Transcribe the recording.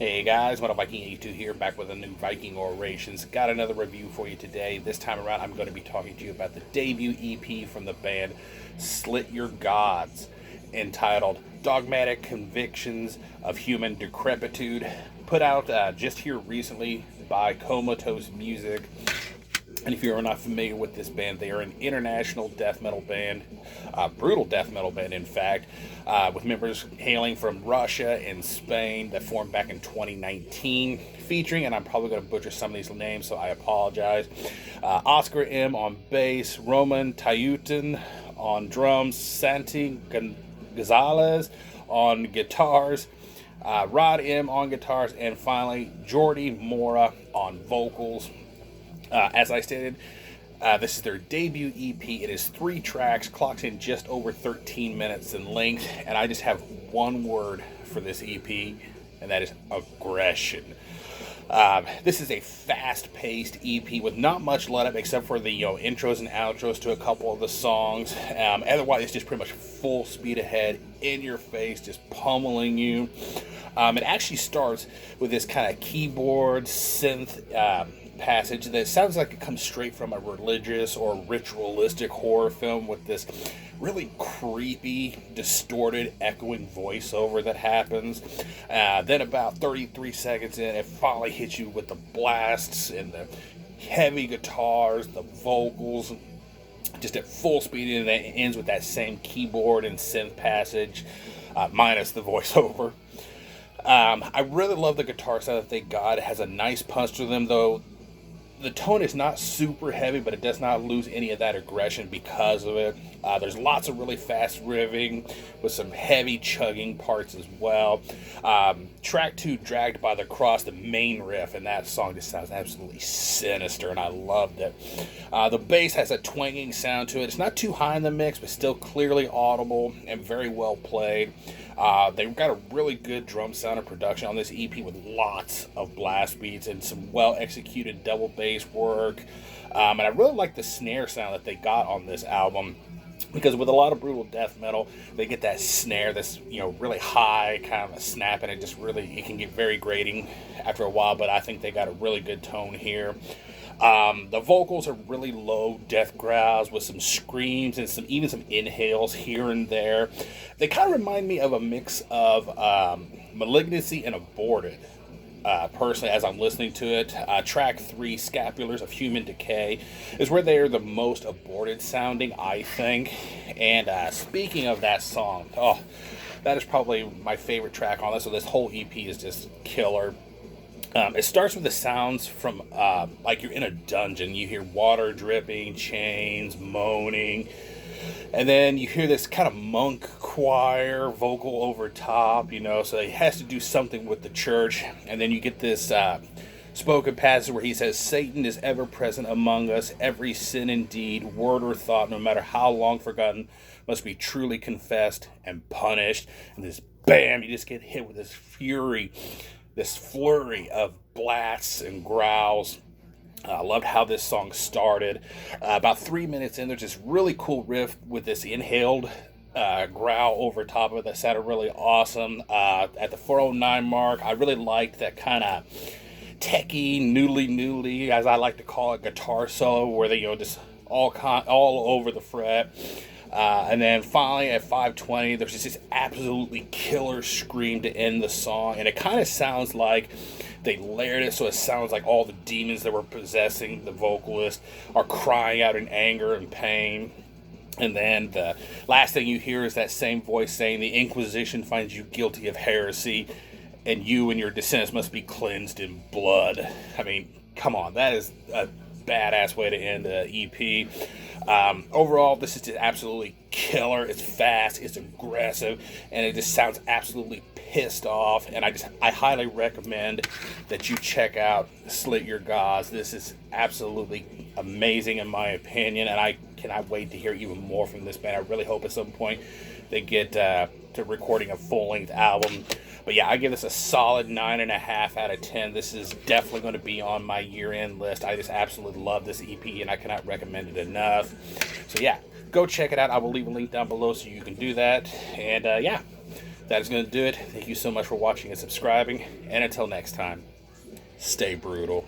Hey guys, What a Viking 82 here, back with a new Viking Orations. Got another review for you today. This time around, I'm going to be talking to you about the debut EP from the band Slit Your Gods, entitled Dogmatic Convictions of Human Decrepitude, put out just here recently by Comatose Music. And if you're not familiar with this band, they are an international death metal band, brutal death metal band, in fact, with members hailing from Russia and Spain that formed back in 2019, featuring, and I'm probably going to butcher some of these names, so I apologize, Oscar M. on bass, Roman Tayutin on drums, Santi Gonzalez on guitars, Rod M. on guitars, and finally, Jordi Mora on vocals. As I stated, this is their debut EP. It is 3 tracks, clocks in just over 13 minutes in length, and I just have one word for this EP, and that is aggression. This is a fast-paced EP with not much let-up except for the intros and outros to a couple of the songs. Otherwise, it's just pretty much full speed ahead, in your face, just pummeling you. It actually starts with this kind of keyboard synth passage that sounds like it comes straight from a religious or ritualistic horror film, with this really creepy, distorted, echoing voiceover that happens. Then about 33 seconds in, it finally hits you with the blasts and the heavy guitars, the vocals, just at full speed, and it ends with that same keyboard and synth passage, minus the voiceover. I really love the guitar sound that they got. It has a nice punch to them, though. The tone is not super heavy, but it does not lose any of that aggression because of it. There's lots of really fast riffing with some heavy chugging parts as well. Track 2, Dragged by the Cross, the main riff, and that song just sounds absolutely sinister, and I loved it. The bass has a twanging sound to it. It's not too high in the mix, but still clearly audible and very well played. They've got a really good drum sound and production on this EP with lots of blast beats and some well-executed double bass work. And I really like the snare sound that they got on this album, because with a lot of brutal death metal, they get that snare that's, really high, kind of a snap, and it can get very grating after a while, but I think they got a really good tone here. The vocals are really low death growls with some screams and even some inhales here and there. They kind of remind me of a mix of Malignancy and Aborted. Personally, as I'm listening to it, track 3, Scapulars of Human Decay, is where they are the most aborted sounding, I think. And speaking of that song, that is probably my favorite track on this. So this whole EP is just killer. It starts with the sounds from like you're in a dungeon. You hear water dripping, chains, moaning, and then you hear this kind of monk choir vocal over top, so he has to do something with the church. And then you get this spoken passage where he says, Satan is ever present among us. Every sin and deed, word or thought, no matter how long forgotten, must be truly confessed and punished. And this bam, you just get hit with this fury, this flurry of blasts and growls. I loved how this song started. About 3 minutes in, there's this really cool riff with this inhaled growl over top of it that sounded really awesome. At the 409 mark, I really liked that kind of techie, newly, as I like to call it, guitar solo, where they just all over the fret. And then finally at 5:20, there's just this absolutely killer scream to end the song, and it kind of sounds like they layered it so it sounds like all the demons that were possessing the vocalist are crying out in anger and pain. And then the last thing you hear is that same voice saying, the Inquisition finds you guilty of heresy, and you and your descendants must be cleansed in blood. I mean, come on, that is a badass way to end the EP. Overall, this is just absolutely killer. It's fast, it's aggressive, and it just sounds absolutely pissed off. And I highly recommend that you check out Slit Your Gods. This is absolutely amazing in my opinion, and I cannot wait to hear even more from this band. I really hope at some point they get to recording a full-length album. But yeah, I give this a solid 9.5 out of 10. This is definitely going to be on my year-end list. I just absolutely love this EP, and I cannot recommend it enough. So yeah, go check it out. I will leave a link down below so you can do that. And yeah, That is going to do it. Thank you so much for watching and subscribing. And until next time, stay brutal.